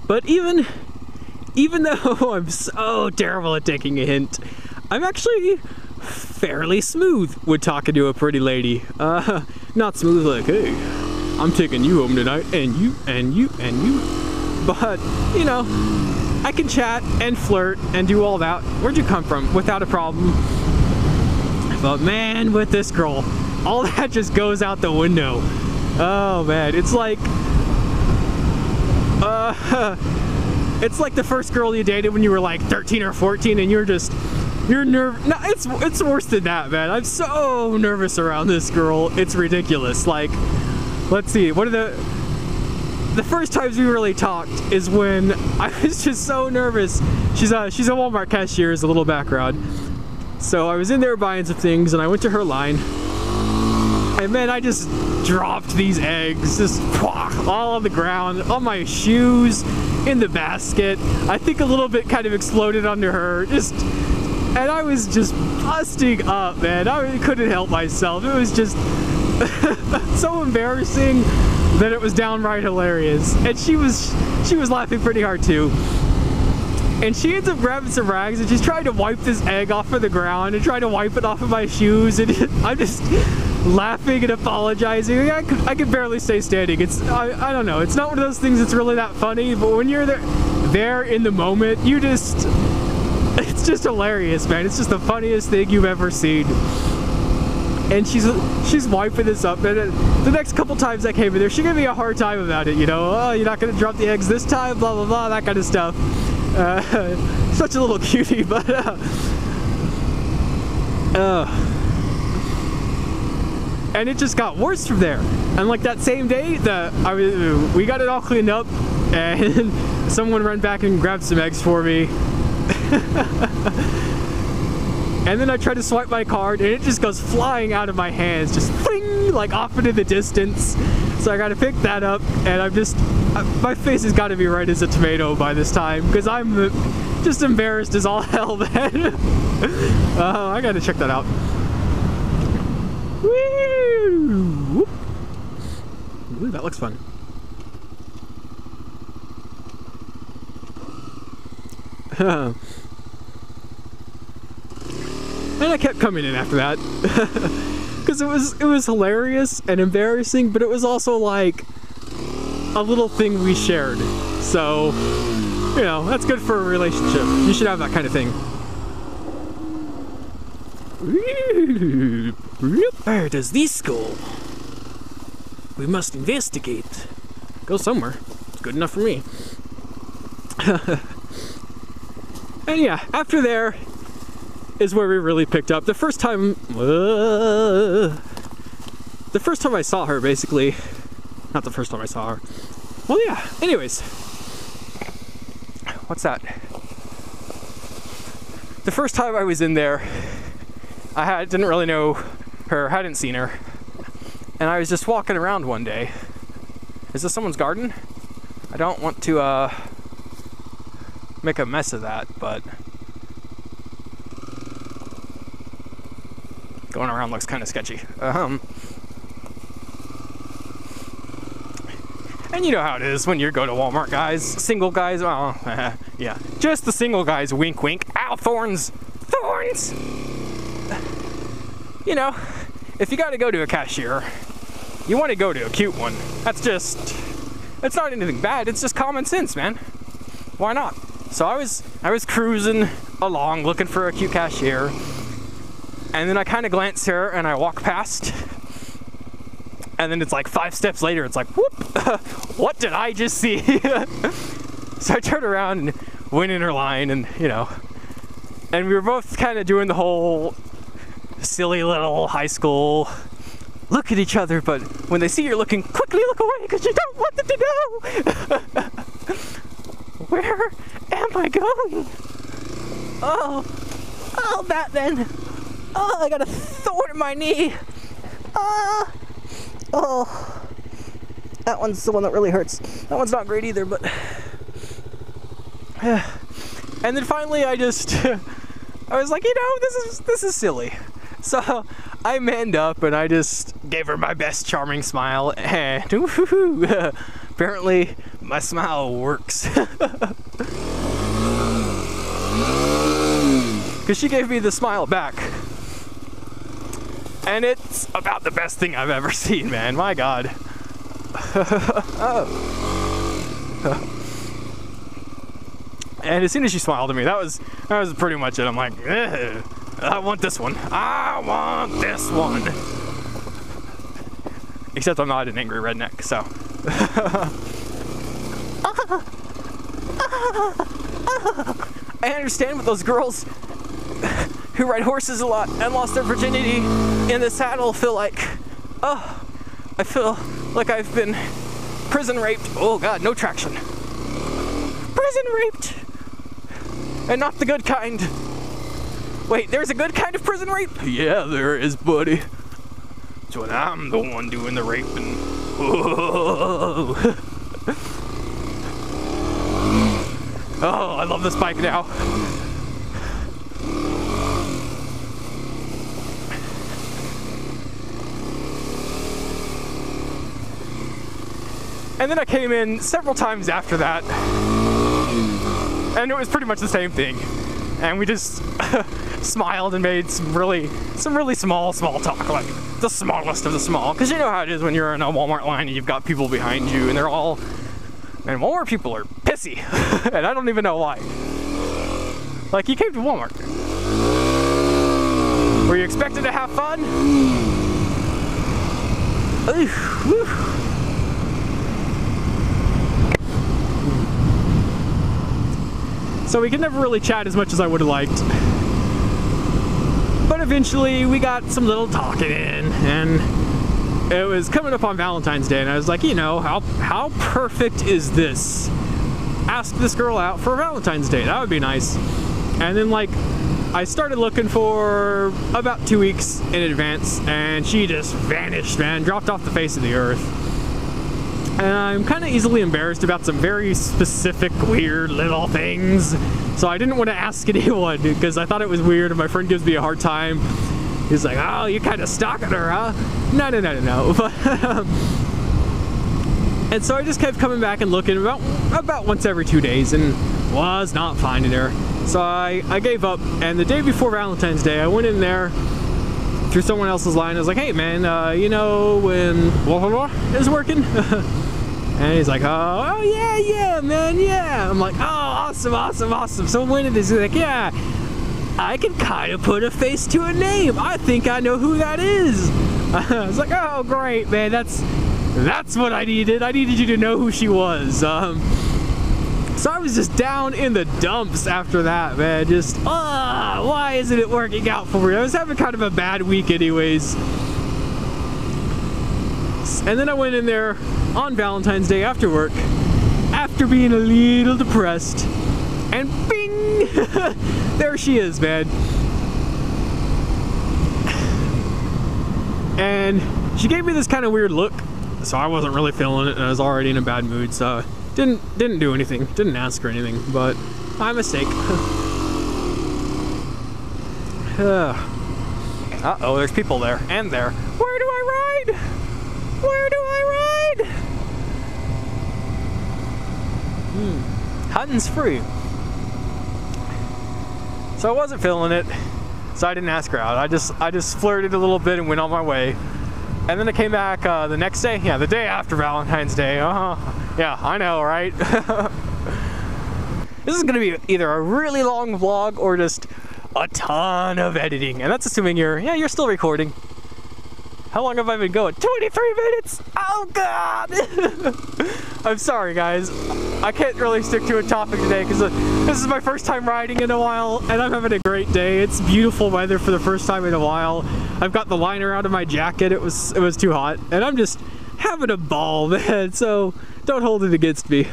But even though I'm so terrible at taking a hint, I'm actually fairly smooth with talking to a pretty lady. Not smooth like, hey, I'm taking you home tonight, and you, and you, and you. But, you know, I can chat and flirt and do all that. Where'd you come from? Without a problem. But man, with this girl, all that just goes out the window. Oh man, it's like the first girl you dated when you were like 13 or 14 and you're nervous. No, it's worse than that, man. I'm so nervous around this girl. It's ridiculous. Like, let's see, one of the first times we really talked is when I was just so nervous. She's a Walmart cashier, as a little background. So I was in there buying some things and I went to her line. And man, I just dropped these eggs, just all on the ground, on my shoes, in the basket. I think a little bit kind of exploded under her. And I was just busting up, man. I couldn't help myself. It was just so embarrassing that it was downright hilarious. And she was laughing pretty hard too. And she ends up grabbing some rags and she's trying to wipe this egg off of the ground and trying to wipe it off of my shoes. And I'm just laughing and apologizing. I could barely stay standing. I don't know. It's not one of those things that's really that funny, but when you're there in the moment, it's just hilarious, man. It's just the funniest thing you've ever seen. And she's wiping this up, and the next couple times I came in there, she gave me a hard time about it, you know. Oh, you're not gonna drop the eggs this time, blah blah blah, that kind of stuff. Such a little cutie, but and it just got worse from there. And like that same day, we got it all cleaned up, and someone ran back and grabbed some eggs for me. And then I tried to swipe my card, and it just goes flying out of my hands, just fling, like off into the distance. So I got to pick that up, and my face has got to be right as a tomato by this time, because I'm just embarrassed as all hell, man. I got to check that out. Woo! Ooh, that looks fun. And I kept coming in after that. Because it was hilarious and embarrassing, but it was also like a little thing we shared. So, you know, that's good for a relationship. You should have that kind of thing. Where does this go? We must investigate. Go somewhere. It's good enough for me. And yeah, after there is where we really picked up. The first time I saw her, basically. Not the first time I saw her. Well, yeah. Anyways. What's that? The first time I was in there, I didn't really know her, hadn't seen her. And I was just walking around one day. Is this someone's garden? I don't want to make a mess of that, but going around looks kind of sketchy. And you know how it is when you go to Walmart, guys. Single guys, yeah. Just the single guys, wink wink. Ow, thorns! Thorns! You know, if you gotta go to a cashier, you want to go to a cute one. It's not anything bad, it's just common sense, man. Why not? So I was cruising along looking for a cute cashier, and then I kind of glance here and I walk past, and then it's like 5 steps later, it's like, whoop, what did I just see? So I turned around and went in her line, and you know, and we were both kind of doing the whole silly little high school look at each other, but when they see you're looking, quickly look away because you don't want them to know. Where am I going? Oh, that then. Oh, I got a thorn in my knee. Oh, that one's the one that really hurts. That one's not great either, but. And then finally, I was like, you know, this is silly. So I manned up and I just gave her my best charming smile, and apparently My smile works. Because she gave me the smile back. And it's about the best thing I've ever seen, man. My God. And as soon as she smiled at me, that was pretty much it. I'm like, I want this one. I want this one. Except I'm not an angry redneck, so. I understand with those girls who ride horses a lot and lost their virginity in the saddle feel like, oh, I feel like I've been prison raped. Oh God, no traction. Prison raped. And not the good kind. Wait, there's a good kind of prison rape? Yeah, there is, buddy. It's when I'm the one doing the raping. Whoa. Oh, I love this bike now. And then I came in several times after that, and it was pretty much the same thing. And we just smiled and made some really small talk, like the smallest of the small. Because you know how it is when you're in a Walmart line and you've got people behind you, and they're all, and Walmart people are pissy, and I don't even know why. Like, you came to Walmart. Were you expected to have fun? Ooh, whew. So we could never really chat as much as I would have liked. But eventually we got some little talking in, and it was coming up on Valentine's Day, and I was like, you know, how perfect is this? Ask this girl out for Valentine's Day, that would be nice. And then like, I started looking for about 2 weeks in advance, and she just vanished, man, dropped off the face of the earth. And I'm kind of easily embarrassed about some very specific, weird little things. So I didn't want to ask anyone because I thought it was weird, and my friend gives me a hard time. He's like, oh, you kind of stalking her, huh? No. But, and so I just kept coming back and looking about once every 2 days and was not finding her. So I gave up, and the day before Valentine's Day, I went in there through someone else's line. I was like, hey man, you know when blah blah blah is working? And he's like, oh yeah man, yeah. I'm like, oh, awesome. So when it is, he's like, yeah, I can kind of put a face to a name. I think I know who that is. I was like, oh great man, that's what I needed. I needed you to know who she was. So I was just down in the dumps after that, man. Just, why isn't it working out for me? I was having kind of a bad week anyways. And then I went in there on Valentine's Day after work, after being a little depressed, and bing! There she is, man. And she gave me this kind of weird look, so I wasn't really feeling it, and I was already in a bad mood, so didn't do anything, didn't ask her anything, but my mistake. Uh-oh, there's people there, and there. Where do I ride? Where do I ride? Hunting's free. So I wasn't feeling it, so I didn't ask her out. I just flirted a little bit and went on my way. And then I came back the next day, yeah, the day after Valentine's Day. Yeah, I know, right? This is gonna be either a really long vlog or just a ton of editing, and that's assuming you're still recording. How long have I been going? 23 minutes! Oh God! I'm sorry guys, I can't really stick to a topic today because this is my first time riding in a while, and I'm having a great day. It's beautiful weather for the first time in a while. I've got the liner out of my jacket, it was too hot, and I'm just having a ball, man, so don't hold it against me.